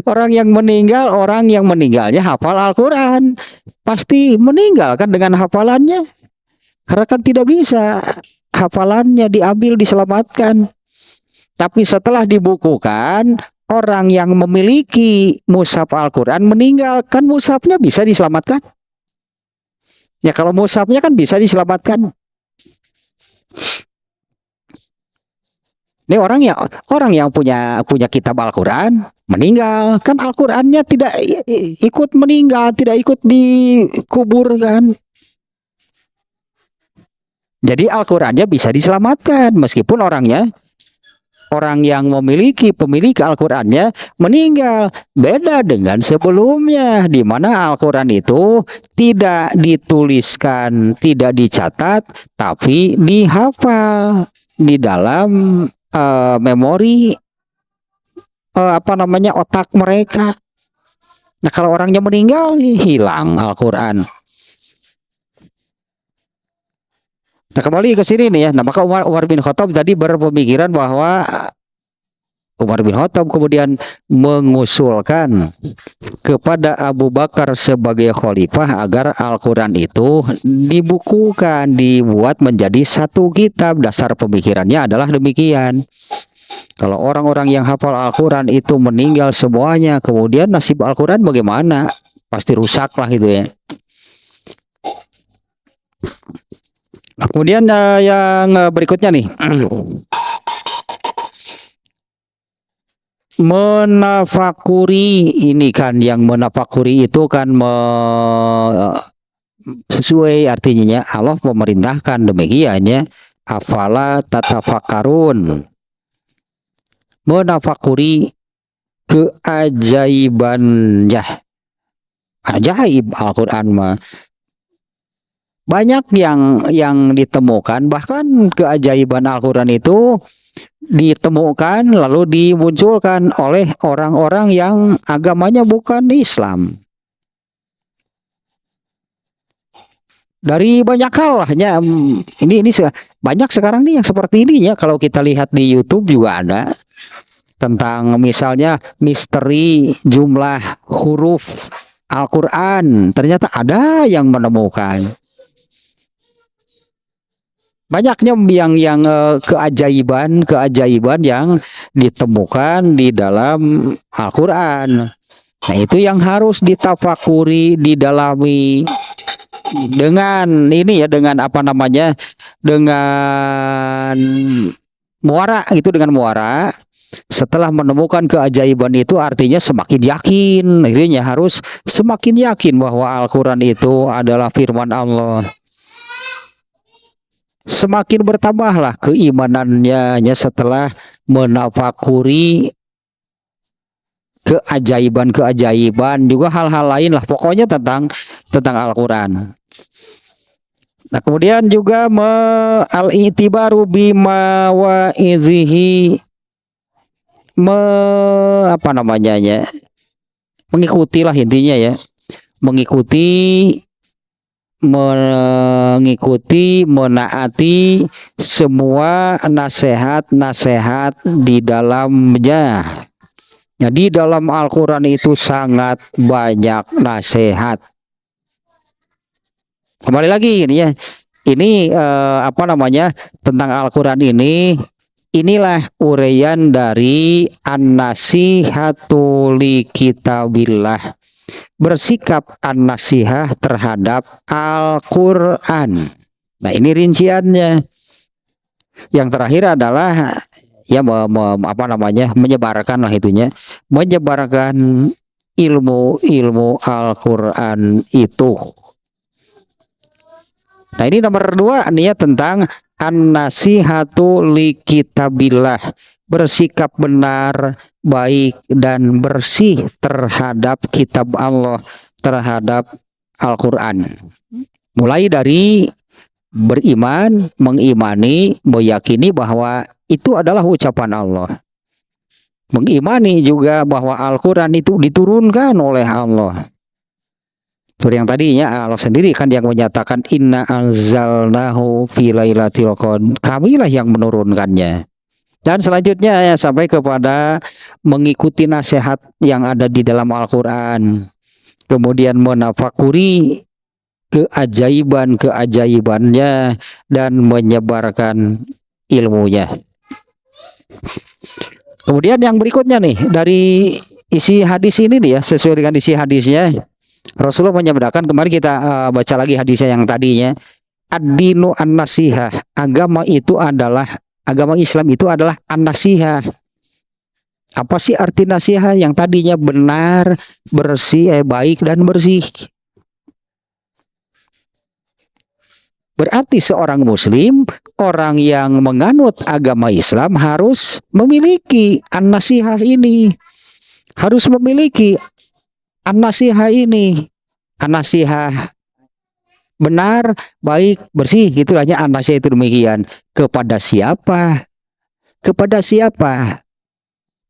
Orang yang meninggalnya hafal Al-Quran pasti meninggal kan dengan hafalannya, karena kan tidak bisa hafalannya diambil, diselamatkan. Tapi setelah dibukukan, orang yang memiliki mushaf Al-Quran meninggal, kan mushafnya bisa diselamatkan ya. Kalau mushafnya kan bisa diselamatkan. Ini orang yang punya kitab Al-Quran meninggal, kan Al-Qurannya tidak ikut meninggal, tidak ikut dikuburkan. Jadi Al-Qurannya bisa diselamatkan meskipun orang yang pemilik Al-Qurannya meninggal. Beda dengan sebelumnya, di mana Al-Quran itu tidak dituliskan, tidak dicatat, tapi dihafal di dalam memori otak mereka. Nah, kalau orangnya meninggal, hilang Al-Quran. Nah, kembali ke sini nih ya. Nah, maka Umar bin Khattab tadi berpemikiran bahwa Umar bin Khattab kemudian mengusulkan kepada Abu Bakar sebagai khalifah agar Al-Quran itu dibukukan, dibuat menjadi satu kitab. Dasar pemikirannya adalah demikian. Kalau orang-orang yang hafal Al-Quran itu meninggal semuanya, kemudian nasib Al-Quran bagaimana? Pasti rusak lah gitu ya. Nah, kemudian yang berikutnya nih, menafakuri. Ini kan yang menafakuri itu kan sesuai artinya Allah memerintahkan demikian ya. Afala tatafakarun, menafakuri keajaibannya. Ajaib Al-Quran mah banyak yang ditemukan, bahkan keajaiban Al-Quran itu ditemukan lalu dimunculkan oleh orang-orang yang agamanya bukan Islam. Dari banyak hal lahnya, ini banyak sekarang nih yang seperti ini ya. Kalau kita lihat di YouTube juga ada tentang misalnya misteri jumlah huruf Al-Quran, ternyata ada yang menemukan. Banyaknya yang keajaiban yang ditemukan di dalam Al-Quran. Nah, itu yang harus ditafakuri, didalami dengan ini ya, dengan dengan muara gitu, dengan muara. Setelah menemukan keajaiban itu artinya semakin yakin, akhirnya harus semakin yakin bahwa Al-Quran itu adalah firman Allah. Semakin bertambahlah keimanannya setelah menafakuri keajaiban juga hal-hal lain lah, pokoknya tentang Al-Quran. Nah, kemudian juga al-i'tibaru bima wa izihi apa namanya ya? Mengikutilah intinya ya. Mengikuti, menaati semua nasihat-nasihat di dalamnya. Nah, di dalam Al-Quran itu sangat banyak nasihat. Kembali lagi ini ya. Ini apa namanya? Tentang Al-Quran ini, inilah uraian dari an-nasihatu li kitabillah. Bersikap an-nasihah terhadap Al-Quran. Nah, ini rinciannya. Yang terakhir adalah ya apa namanya, menyebarkan lah itunya, menyebarkan ilmu Al-Quran itu. Nah, ini nomor 2 nih ya, tentang an-nasihatu li kitabillah. Bersikap benar, baik dan bersih terhadap kitab Allah, terhadap Al-Quran. Mulai dari beriman, mengimani, meyakini bahwa itu adalah ucapan Allah. Mengimani juga bahwa Al-Quran itu diturunkan oleh Allah. Seperti yang tadinya Allah sendiri kan yang menyatakan inna anzalnahu fi lailatul qadar. Kamilah yang menurunkannya. Dan selanjutnya ya, sampai kepada mengikuti nasihat yang ada di dalam Al-Quran. Kemudian menafakuri keajaibannya dan menyebarkan ilmunya. Kemudian yang berikutnya nih, dari isi hadis ini nih ya, sesuai dengan isi hadisnya, Rasulullah menyabdakan, kemarin kita baca lagi hadisnya yang tadinya, ad-dinu an-nasihah, agama Islam itu adalah an-nasihah. Apa sih arti nasihat? Yang tadinya benar, bersih, baik dan bersih. Berarti seorang muslim, orang yang menganut agama Islam harus memiliki an-nasihah ini. Harus memiliki an-nasihah ini. An-nasihah benar, baik, bersih. Itulah an-nasihah itu demikian. Kepada siapa? Kepada siapa?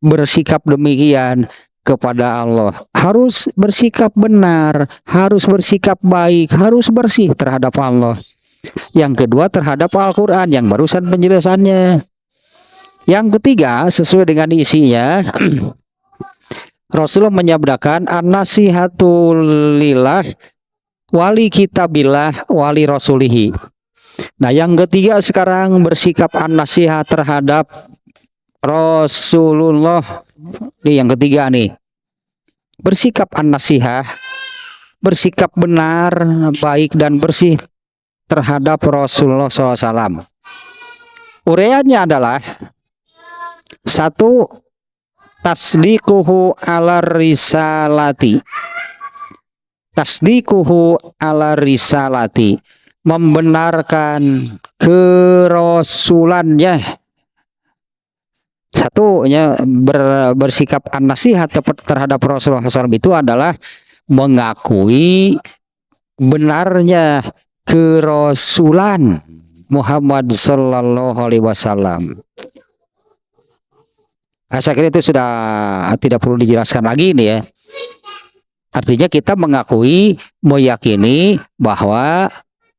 Bersikap demikian kepada Allah. Harus bersikap benar, harus bersikap baik, harus bersih terhadap Allah. Yang kedua terhadap Al-Quran yang barusan penjelasannya. Yang ketiga sesuai dengan isinya, Rasulullah menyabdakan an-nasihatu lillah wali kitabillah wali rasulihi. Nah, yang ketiga sekarang bersikap an-nasihat terhadap Rasulullah. Ini yang ketiga nih. Bersikap an-nasihah, bersikap benar, baik dan bersih terhadap Rasulullah SAW. Uraiannya adalah 1. Tasdikuhu ala risalati. Tasdikuhu ala risalati. Membenarkan kerasulannya. 1 ya, bersikap an-nasihat terhadap Rasulullah SAW itu adalah mengakui benarnya kerasulan Muhammad Sallallahu Alaihi Wasallam. Saya kira itu sudah tidak perlu dijelaskan lagi nih ya. Artinya kita mengakui, meyakini bahwa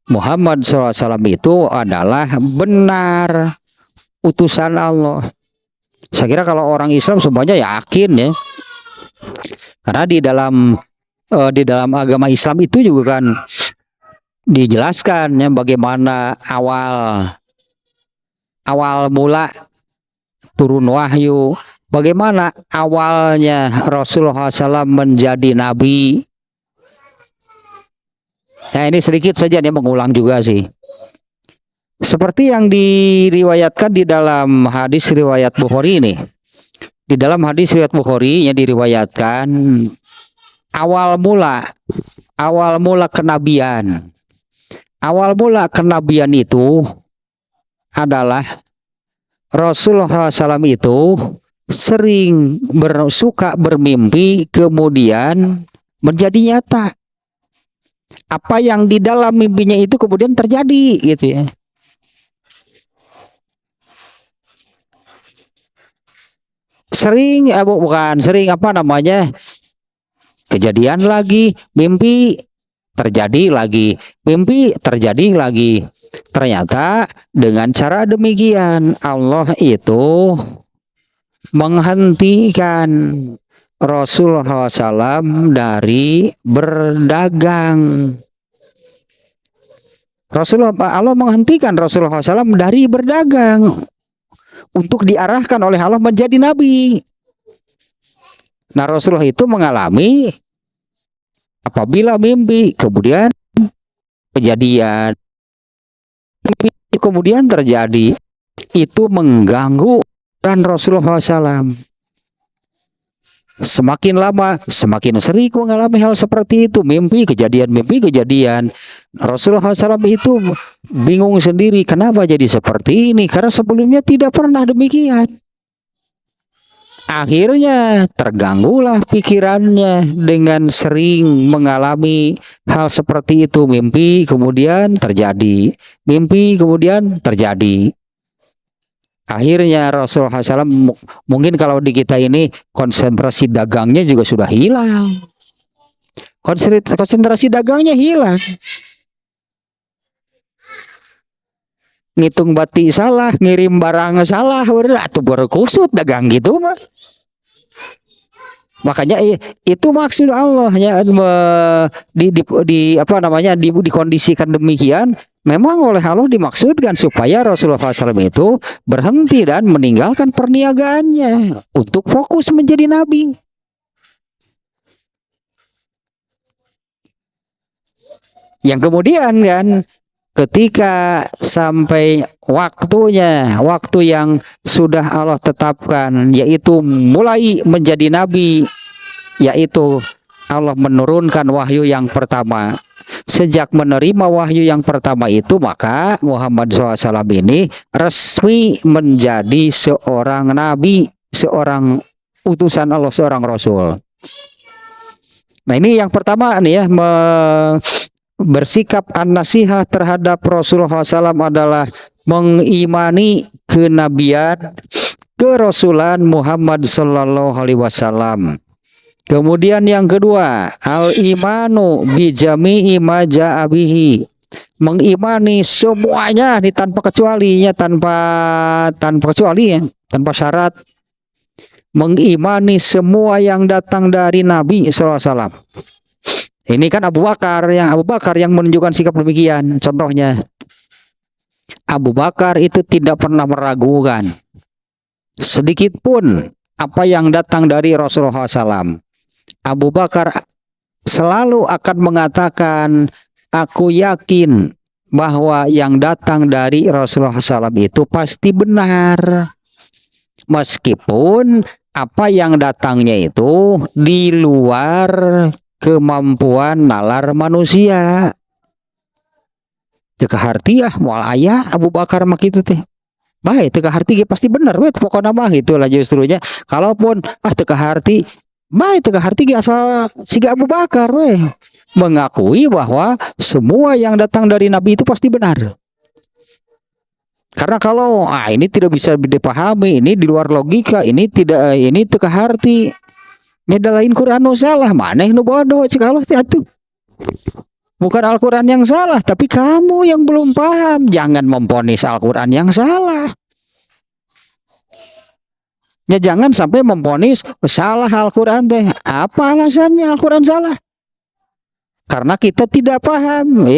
Muhammad SAW itu adalah benar utusan Allah. Saya kira kalau orang Islam semuanya yakin ya. Karena di dalam agama Islam itu juga kan dijelaskan ya bagaimana awal mula turun wahyu, bagaimana awalnya Rasulullah SAW menjadi nabi. Nah, ini sedikit saja nih mengulang juga sih. Seperti yang diriwayatkan di dalam hadis riwayat Bukhari ini. Di dalam hadis riwayat Bukhari yang diriwayatkan awal mula kenabian. Awal mula kenabian itu adalah Rasulullah SAW itu sering suka bermimpi kemudian menjadi nyata. Apa yang di dalam mimpinya itu kemudian terjadi gitu ya. Sering bukan sering apa namanya, kejadian lagi, mimpi terjadi lagi, mimpi terjadi lagi. Ternyata dengan cara demikian Allah itu menghentikan Rasulullah SAW dari berdagang. Allah menghentikan Rasulullah SAW dari berdagang untuk diarahkan oleh Allah menjadi nabi. Nah, Rasulullah itu mengalami apabila mimpi kemudian kejadian, mimpi kemudian terjadi, itu mengganggu dan Rasulullah SAW. Semakin lama, semakin sering mengalami hal seperti itu. Mimpi kejadian. Rasulullah SAW itu bingung sendiri. Kenapa jadi seperti ini? Karena sebelumnya tidak pernah demikian. Akhirnya terganggulah pikirannya dengan sering mengalami hal seperti itu. Mimpi kemudian terjadi. Mimpi kemudian terjadi. Akhirnya Rasulullah SAW, mungkin kalau di kita ini konsentrasi dagangnya juga sudah hilang. Konsentrasi dagangnya hilang. Ngitung batik salah, ngirim barang salah, atau berkusut dagang gitu mah. Makanya itu maksud Allah ya, dikondisikan demikian. Memang oleh Allah dimaksudkan supaya Rasulullah SAW itu berhenti dan meninggalkan perniagaannya untuk fokus menjadi nabi. Yang kemudian kan ketika sampai waktunya, waktu yang sudah Allah tetapkan, yaitu mulai menjadi nabi, yaitu Allah menurunkan wahyu yang pertama. Sejak menerima wahyu yang pertama itu, maka Muhammad SAW ini resmi menjadi seorang nabi, seorang utusan Allah, seorang rasul. Nah, ini yang pertama nih ya, bersikap an-nasihah terhadap Rasulullah SAW adalah mengimani kenabian, kerasulan Muhammad Sallallahu Alaihi Wasallam. Kemudian yang kedua, al-imanu bijami'i ma ja'a bihi. Mengimani semuanya tanpa kecuali ya, tanpa kecuali ya, tanpa syarat. Mengimani semua yang datang dari Nabi sallallahu alaihi wasallam. Ini kan Abu Bakar yang menunjukkan sikap demikian. Contohnya, Abu Bakar itu tidak pernah meragukan sedikit pun apa yang datang dari Rasulullah SAW. Abu Bakar selalu akan mengatakan, aku yakin bahwa yang datang dari Rasulullah SAW itu pasti benar. Meskipun apa yang datangnya itu di luar kemampuan nalar manusia. Teka harti moal ayah Abu Bakar mak itu teh. Baik teka harti pasti benar we pokoknya mah gitulah justrunya. Kalaupun teka harti baik teka harti asal siga Abu Bakar we mengakui bahwa semua yang datang dari Nabi itu pasti benar. Karena kalau ini tidak bisa dipahami, ini di luar logika, ini tidak, ini teka harti. Nyedalain Quran nu salah, maneh nu bodoh cik Allah atuh. Bukan Al-Quran yang salah, tapi kamu yang belum paham. Jangan memvonis Al-Quran yang salah. Ya jangan sampai memvonis salah Al-Quran teh. Apa alasannya Al-Quran salah? Karena kita tidak paham.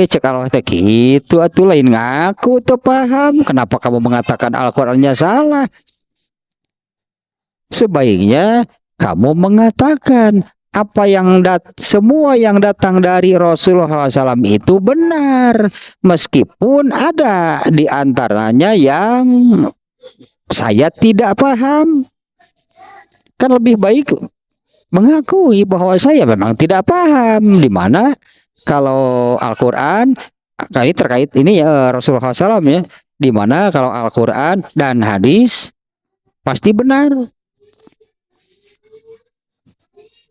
Cek Allah teh gitu atuh lain ngaku tuh paham. Kenapa kamu mengatakan Al-Qurannya salah? Sebaiknya kamu mengatakan apa yang semua yang datang dari Rasulullah SAW itu benar, meskipun ada di antaranya yang saya tidak paham. Kan lebih baik mengakui bahwa saya memang tidak paham. Di mana kalau Al-Quran, ini terkait ini ya Rasulullah SAW ya, di mana kalau Al-Quran dan hadis pasti benar.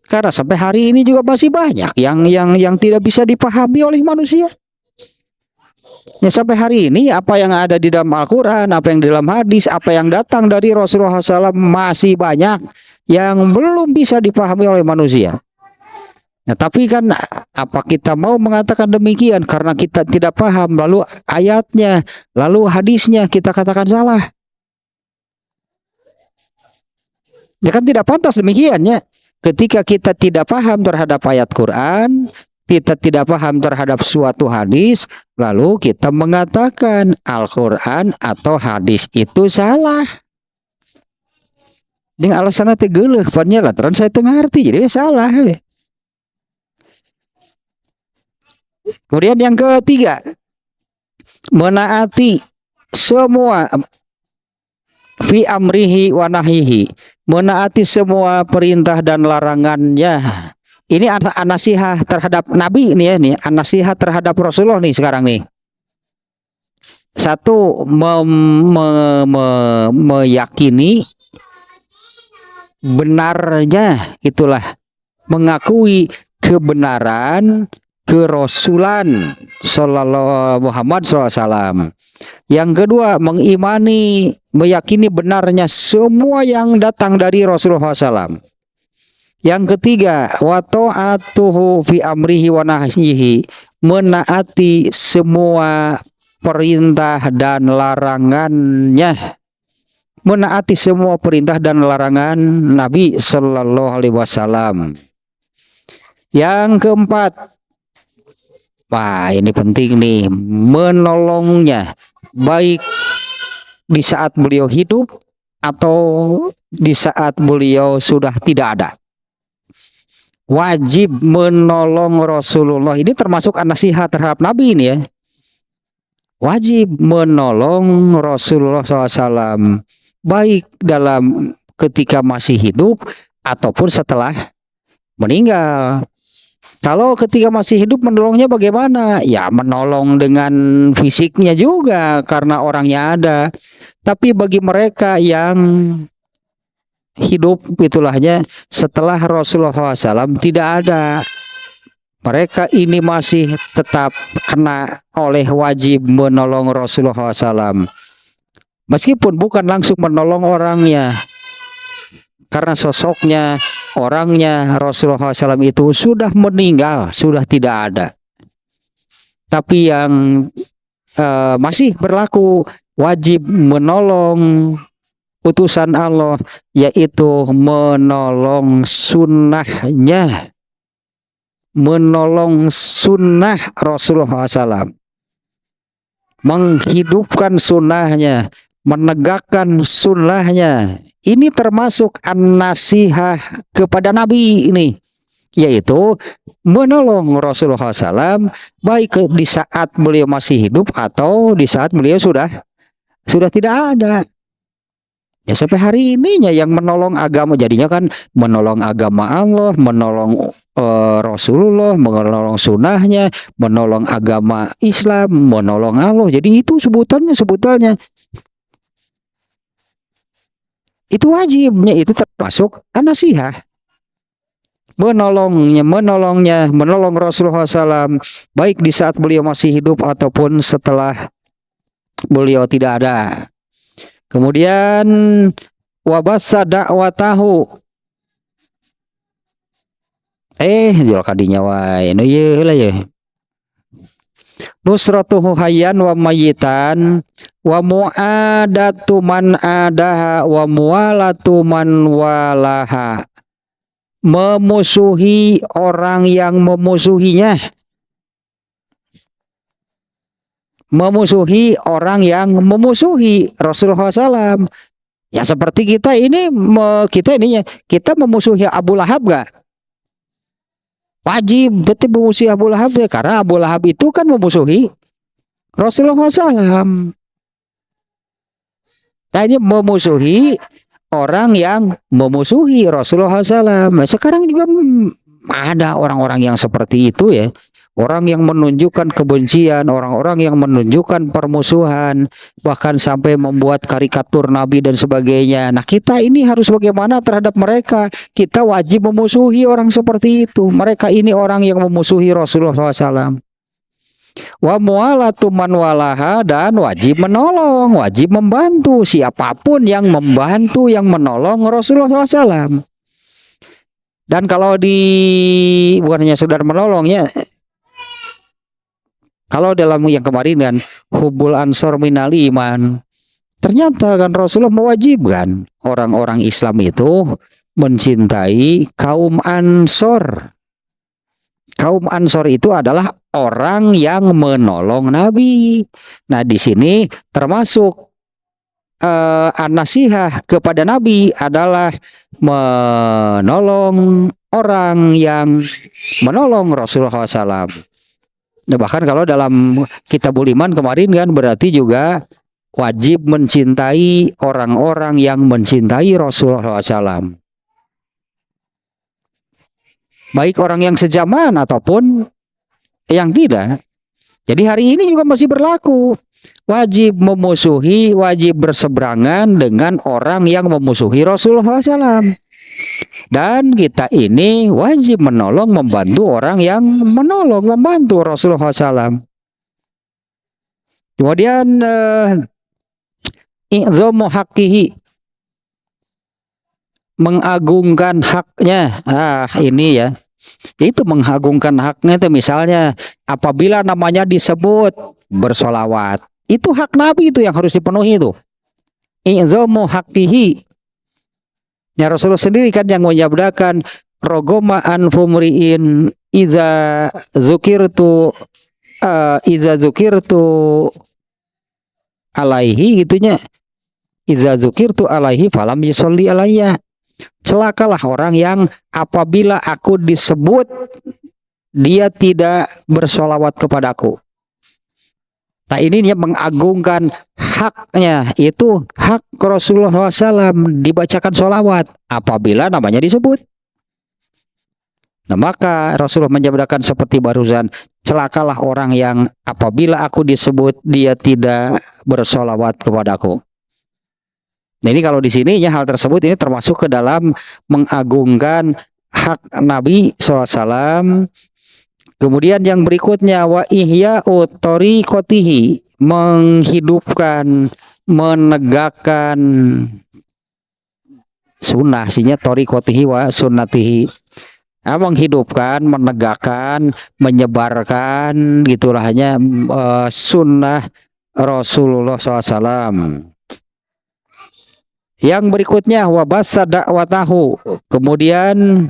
Karena sampai hari ini juga masih banyak yang tidak bisa dipahami oleh manusia. Ya, sampai hari ini apa yang ada di dalam Al-Quran, apa yang di dalam hadis, apa yang datang dari Rasulullah SAW masih banyak yang belum bisa dipahami oleh manusia. Nah, tapi kan apa kita mau mengatakan demikian karena kita tidak paham, lalu ayatnya, lalu hadisnya kita katakan salah? Ya kan tidak pantas demikian ya. Ketika kita tidak paham terhadap ayat Quran, kita tidak paham terhadap suatu hadis, lalu kita mengatakan Al-Quran atau hadis itu salah. Dengan alasan teh geuleuh pannya lantaran saya teu ngarti jadi salah. Kemudian yang ketiga, menaati semua fi amrihi wa nahyihi, menaati semua perintah dan larangannya. Ini an-nasihah terhadap Nabi nih ya, nih an-nasihah terhadap Rasulullah nih sekarang nih. Satu, meyakini benarnya, itulah mengakui kebenaran kerasulan sallallahu Muhammad SAW. Yang kedua, meyakini benarnya semua yang datang dari Rasulullah SAW. Yang ketiga, wa ta'atuhu fi amrihi wa nahyihi, menaati semua perintah dan larangannya. Menaati semua perintah dan larangan Nabi Sallallahu Alaihi Wasallam. Yang keempat, wah ini penting nih, menolongnya baik di saat beliau hidup atau di saat beliau sudah tidak ada. Wajib menolong Rasulullah, ini termasuk an-nasihat terhadap Nabi ini ya. Wajib menolong Rasulullah SAW baik dalam ketika masih hidup ataupun setelah meninggal. Kalau ketika masih hidup menolongnya bagaimana? Ya menolong dengan fisiknya juga karena orangnya ada. Tapi bagi mereka yang hidup itulahnya setelah Rasulullah SAW tidak ada, mereka ini masih tetap kena oleh wajib menolong Rasulullah SAW. Meskipun bukan langsung menolong orangnya, karena sosoknya, orangnya Rasulullah SAW itu sudah meninggal, sudah tidak ada. Tapi yang masih berlaku wajib menolong utusan Allah, yaitu menolong sunnahnya, menolong sunnah Rasulullah SAW, menghidupkan sunnahnya, menegakkan sunnahnya. Ini termasuk an-nasihah kepada Nabi ini, yaitu menolong Rasulullah SAW baik di saat beliau masih hidup atau di saat beliau sudah tidak ada. Ya sampai hari ininya yang menolong agama, jadinya kan menolong agama Allah, menolong Rasulullah, menolong sunnahnya, menolong agama Islam, menolong Allah. Jadi itu sebutannya. Itu wajibnya, itu termasuk an-nasihah. Menolong Rasulullah SAW baik di saat beliau masih hidup ataupun setelah beliau tidak ada. Kemudian wabassa da'watahu, jual kadinya wae nu ieu heula ye. Nusratuhu hayyan wa mayitan wa mu'adatu man adaha wa muwalatu man walaha, memusuhi orang yang memusuhinya, memusuhi orang yang memusuhi Rasulullah SAW. Ya seperti kita ini, kita memusuhi Abu Lahab gak? Wajib betul memusuhi Abu Lahab ya, karena Abu Lahab itu kan memusuhi Rasulullah SAW. Nah, ini memusuhi orang yang memusuhi Rasulullah SAW. Sekarang juga ada orang-orang yang seperti itu ya. orang yang menunjukkan kebencian, orang-orang yang menunjukkan permusuhan, bahkan sampai membuat karikatur Nabi dan sebagainya. Nah, kita ini harus bagaimana terhadap mereka? Kita wajib memusuhi orang seperti itu. Mereka ini orang yang memusuhi Rasulullah SAW. Wa mu'alatu man walaha, dan wajib menolong, wajib membantu siapapun yang membantu, yang menolong Rasulullah SAW. Dan kalau bukan hanya sekedar menolongnya, kalau dalam yang kemarin kan hubul ansor minal iman, ternyata kan Rasulullah mewajibkan orang-orang Islam itu mencintai kaum Ansor. Kaum Ansor itu adalah orang yang menolong Nabi. Nah, di sini termasuk an-nasihah kepada Nabi adalah menolong orang yang menolong Rasulullah SAW. Nah, bahkan kalau dalam Kitabul Iman kemarin kan berarti juga wajib mencintai orang-orang yang mencintai Rasulullah SAW. Baik orang yang sejaman ataupun yang tidak. Jadi hari ini juga masih berlaku. Wajib memusuhi, wajib berseberangan dengan orang yang memusuhi Rasulullah SAW. Dan kita ini wajib menolong, membantu orang yang menolong, membantu Rasulullah SAW. Kemudian i'zamu haqqihi, mengagungkan haknya. Ini ya, itu mengagungkan haknya itu misalnya apabila namanya disebut bersolawat, itu hak Nabi itu yang harus dipenuhi itu. I'zamu haqqihi. Ya, Rasulullah sendiri kan yang menyabdakan rogoma anfumriin iza zukirtu alaihi, gitunya. Iza zukirtu alaihi falam yusolli alayya. Celakalah orang yang apabila aku disebut dia tidak bersolawat kepadaku. Nah, ini dia mengagungkan haknya, itu hak Rasulullah SAW dibacakan solawat apabila namanya disebut. Nah, maka Rasulullah menyabdakan seperti barusan, celakalah orang yang apabila aku disebut dia tidak bersolawat kepadaku. Nah, ini kalau di sini ya, hal tersebut ini termasuk ke dalam mengagungkan hak Nabi SAW. Kemudian yang berikutnya wa ihya'u thariqatihi, menghidupkan, menegakkan sunnah, sinya thariqatihi wa sunnatihi. Menghidupkan, menegakkan, menyebarkan gitulah hanya sunnah Rasulullah SAW. Yang berikutnya wabasa dakwatahu, kemudian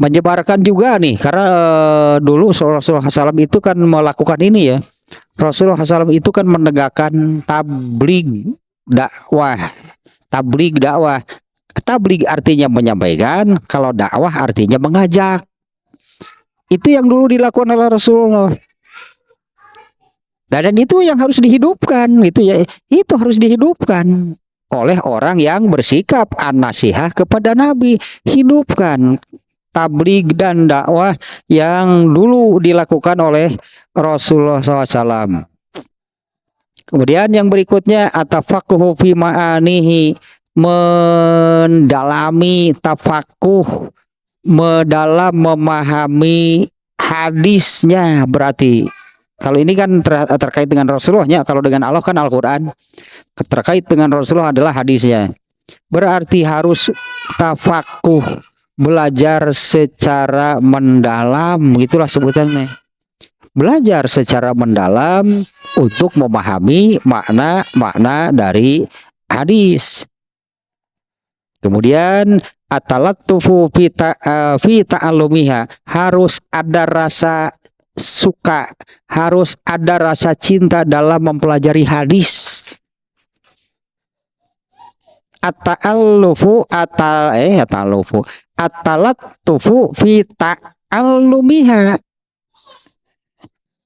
menyebarkan juga nih, karena dulu Rasulullah SAW itu kan melakukan ini ya. Rasulullah SAW itu kan menegakkan tabligh dakwah. Tabligh dakwah. Tabligh artinya menyampaikan, kalau dakwah artinya mengajak. Itu yang dulu dilakukan oleh Rasulullah. Dan itu yang harus dihidupkan, gitu ya. Itu harus dihidupkan oleh orang yang bersikap an-nasihah kepada Nabi. Hidupkan tabligh dan dakwah yang dulu dilakukan oleh Rasulullah SAW. Kemudian yang berikutnya atafaqquhu fi ma'anihi, mendalami tafakuh, mendalam memahami hadisnya. Berarti kalau ini kan terkait dengan Rasulullahnya, kalau dengan Allah kan Al-Quran, terkait dengan Rasulullah adalah hadisnya. Berarti harus tafakuh, belajar secara mendalam, gitulah sebutannya. Belajar secara mendalam untuk memahami makna-makna dari hadis. Kemudian atalattufu fi ta'allumiha, harus ada rasa suka, harus ada rasa cinta dalam mempelajari hadis. Atalattufu fi ta'allumiha.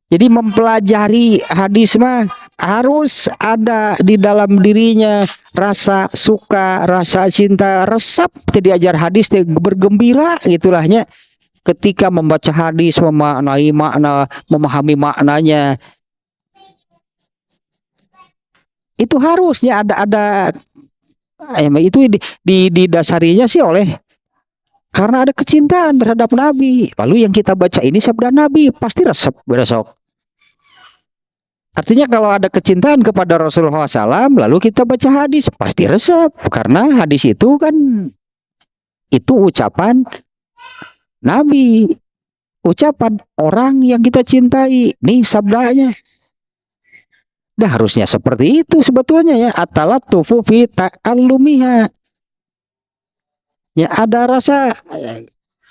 Jadi mempelajari hadis mah harus ada di dalam dirinya rasa suka, rasa cinta, resep diajar hadis bergembira gitulahnya. ketika membaca hadis, memaknai makna, memahami maknanya, itu harusnya ada itu didasarinya sih oleh karena ada kecintaan terhadap Nabi. Lalu yang kita baca ini sabda Nabi, pasti resep besok. Artinya kalau ada kecintaan kepada Rasulullah SAW, lalu kita baca hadis, pasti resep. Karena hadis itu kan, itu ucapan Nabi, ucapan orang yang kita cintai. Nih sabdanya. Dah harusnya seperti itu sebetulnya ya. At-talattufu fi ta'allumiha. Ya ada rasa,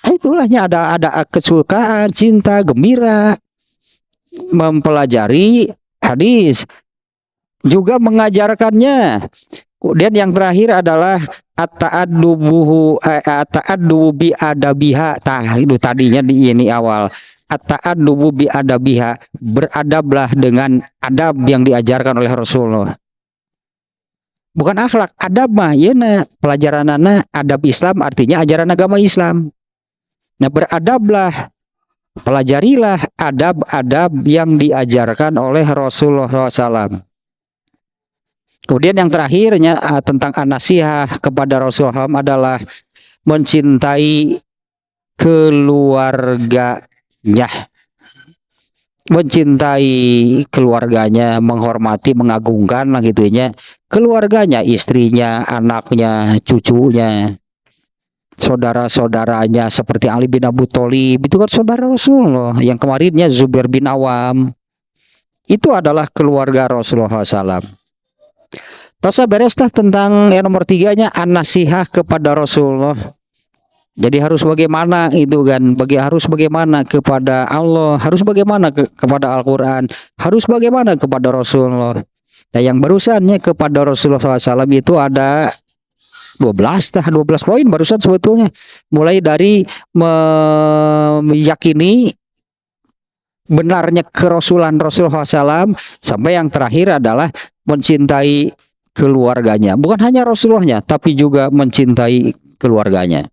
itulahnya ada kesukaan, cinta, gembira mempelajari hadis, juga mengajarkannya. Kemudian yang terakhir adalah at-ta'addubu bi adabiha. Itu tadinya di ini awal. At-ta'addubu bi adabiha, beradablah dengan adab yang diajarkan oleh Rasulullah. Bukan akhlak, adab mah yeuna pelajaranana adab Islam, artinya ajaran agama Islam. Nah, beradablah, pelajarilah adab-adab yang diajarkan oleh Rasulullah SAW. Kemudian yang terakhirnya tentang an-nasihah kepada Rasulullah adalah mencintai keluarganya. Mencintai keluarganya, menghormati, mengagungkan lah gitu ya. Keluarganya, istrinya, anaknya, cucunya, saudara-saudaranya seperti Ali bin Abi Thalib, itu kan saudara Rasulullah. Yang kemarinnya Zubair bin Awam, itu adalah keluarga Rasulullah SAW. Tasa berestah tentang yang nomor 3-nya an-nasihah kepada Rasulullah. Jadi harus bagaimana itu kan, harus bagaimana kepada Allah, harus bagaimana kepada Al-Quran, harus bagaimana kepada Rasulullah. Nah, yang barusannya kepada Rasulullah SAW itu ada 12 poin barusan sebetulnya. Mulai dari meyakini benarnya kerasulan Rasulullah SAW, sampai yang terakhir adalah mencintai keluarganya. Bukan hanya Rasulullahnya, tapi juga mencintai keluarganya.